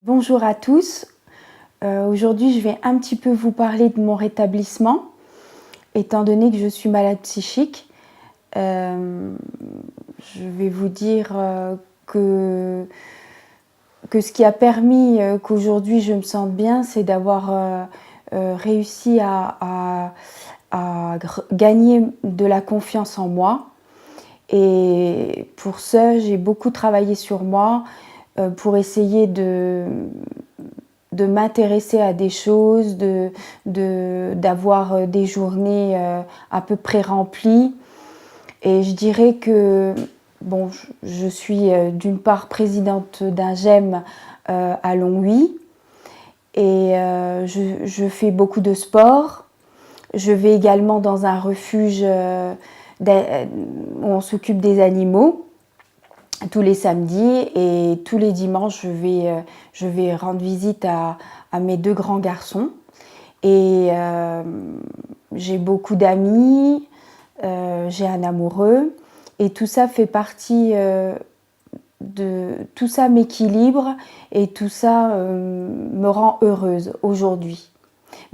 Bonjour à tous. Aujourd'hui, je vais un petit peu vous parler de mon rétablissement, étant donné que je suis malade psychique. Je vais vous dire que ce qui a permis qu'aujourd'hui je me sente bien, c'est d'avoir réussi à gagner de la confiance en moi. Et pour ça, j'ai beaucoup travaillé sur moi pour essayer de m'intéresser à des choses, d'avoir des journées à peu près remplies. Et je dirais que bon, je suis d'une part présidente d'un GEM à Longwy et je fais beaucoup de sport. Je vais également dans un refuge où on s'occupe des animaux tous les samedis, et tous les dimanches je vais rendre visite à mes deux grands garçons. Et j'ai beaucoup d'amis, j'ai un amoureux, et tout ça fait partie tout ça m'équilibre, et tout ça me rend heureuse aujourd'hui.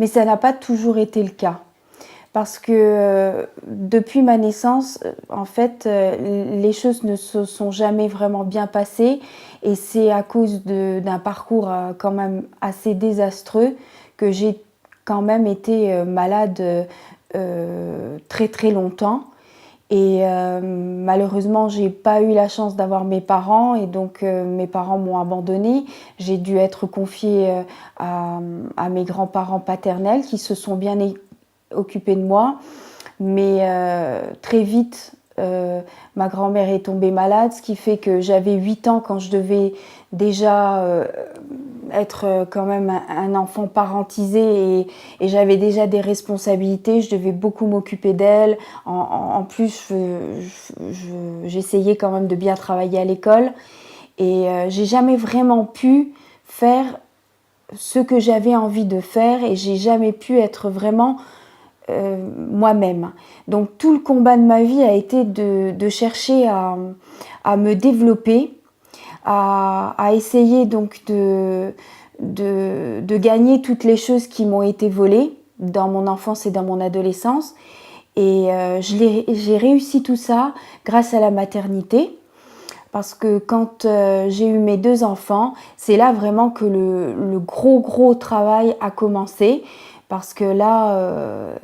Mais ça n'a pas toujours été le cas. Parce que depuis ma naissance, en fait, les choses ne se sont jamais vraiment bien passées, et c'est à cause d'un parcours quand même assez désastreux que j'ai quand même été malade très très longtemps. Et malheureusement, j'ai pas eu la chance d'avoir mes parents, et donc mes parents m'ont abandonnée. J'ai dû être confiée à mes grands-parents paternels qui se sont bien occupés de moi. Mais très vite, ma grand-mère est tombée malade, ce qui fait que j'avais 8 ans quand je devais déjà être quand même un enfant parentisé, et j'avais déjà des responsabilités, je devais beaucoup m'occuper d'elle. En plus, j'essayais quand même de bien travailler à l'école, et j'ai jamais vraiment pu faire ce que j'avais envie de faire, et j'ai jamais pu être vraiment moi-même. Donc tout le combat de ma vie a été de chercher à me développer, à essayer donc de gagner toutes les choses qui m'ont été volées dans mon enfance et dans mon adolescence. Et j'ai réussi tout ça grâce à la maternité. Parce que quand j'ai eu mes deux enfants, c'est là vraiment que le gros travail a commencé. Parce que là,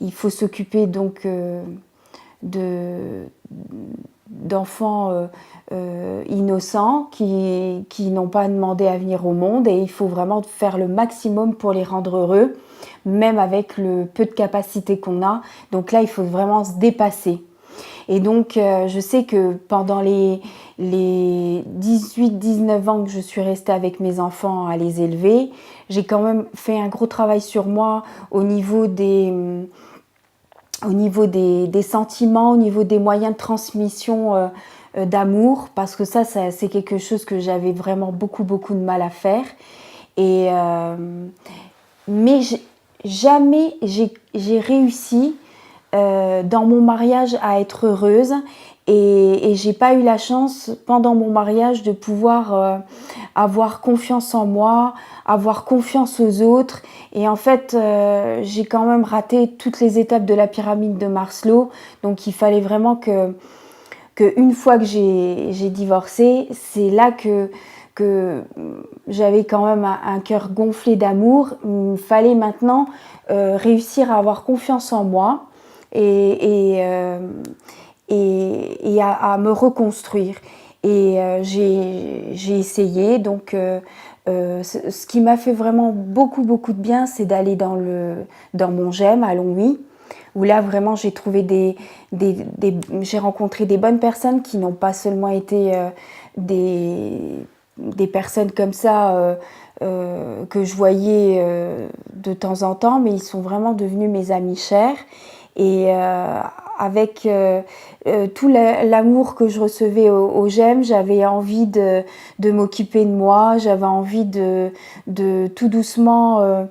il faut s'occuper donc d'enfants innocents qui n'ont pas demandé à venir au monde, et il faut vraiment faire le maximum pour les rendre heureux, même avec le peu de capacité qu'on a. Donc là, il faut vraiment se dépasser. Et donc, je sais que pendant les 18-19 ans que je suis restée avec mes enfants à les élever, j'ai quand même fait un gros travail sur moi au niveau des sentiments, au niveau des moyens de transmission d'amour, parce que ça c'est quelque chose que j'avais vraiment beaucoup de mal à faire. Et mais jamais j'ai réussi dans mon mariage à être heureuse, et j'ai pas eu la chance pendant mon mariage de pouvoir avoir confiance en moi, avoir confiance aux autres. Et en fait, j'ai quand même raté toutes les étapes de la pyramide de Maslow. Donc il fallait vraiment que une fois que j'ai divorcé, c'est là que j'avais quand même un cœur gonflé d'amour. Il fallait maintenant réussir à avoir confiance en moi, et à me reconstruire. Et j'ai essayé. Donc ce qui m'a fait vraiment beaucoup de bien, c'est d'aller dans mon GEM à Longwy, où là vraiment j'ai trouvé j'ai rencontré des bonnes personnes qui n'ont pas seulement été des personnes comme ça que je voyais de temps en temps, mais ils sont vraiment devenus mes amis chers. Et avec tout l'amour que je recevais au GEM, j'avais envie de m'occuper de moi, j'avais envie de tout doucement,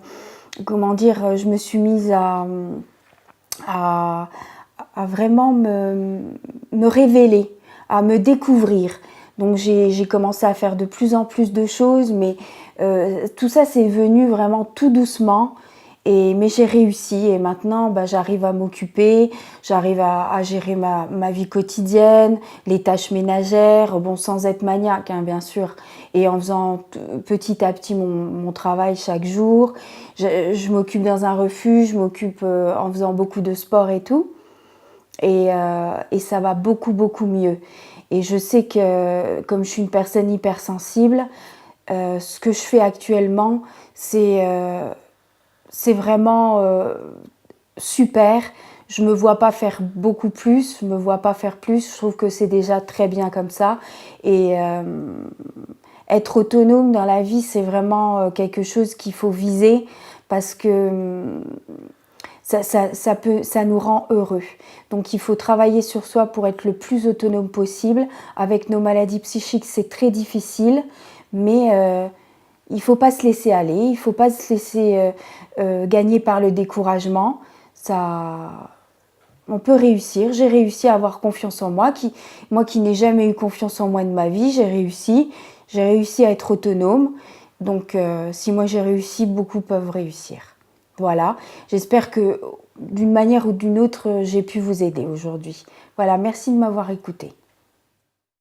comment dire, je me suis mise à vraiment me révéler, à me découvrir. Donc j'ai commencé à faire de plus en plus de choses, mais tout ça c'est venu vraiment tout doucement. Mais j'ai réussi et maintenant j'arrive à m'occuper, j'arrive à gérer ma vie quotidienne, les tâches ménagères, bon sans être maniaque hein, bien sûr, et en faisant petit à petit mon travail chaque jour. Je m'occupe dans un refuge, je m'occupe en faisant beaucoup de sport et tout, et ça va beaucoup beaucoup mieux. Et je sais que comme je suis une personne hypersensible, ce que je fais actuellement c'est vraiment super. Je me vois pas faire beaucoup plus, je me vois pas faire plus. Je trouve que c'est déjà très bien comme ça. Et être autonome dans la vie, c'est vraiment quelque chose qu'il faut viser parce que ça nous rend heureux. Donc il faut travailler sur soi pour être le plus autonome possible. Avec nos maladies psychiques, c'est très difficile, mais il ne faut pas se laisser aller, il ne faut pas se laisser gagner par le découragement. On peut réussir. J'ai réussi à avoir confiance en moi. Moi qui n'ai jamais eu confiance en moi de ma vie, j'ai réussi. J'ai réussi à être autonome. Donc si moi j'ai réussi, beaucoup peuvent réussir. Voilà, j'espère que d'une manière ou d'une autre, j'ai pu vous aider aujourd'hui. Voilà, merci de m'avoir écouté.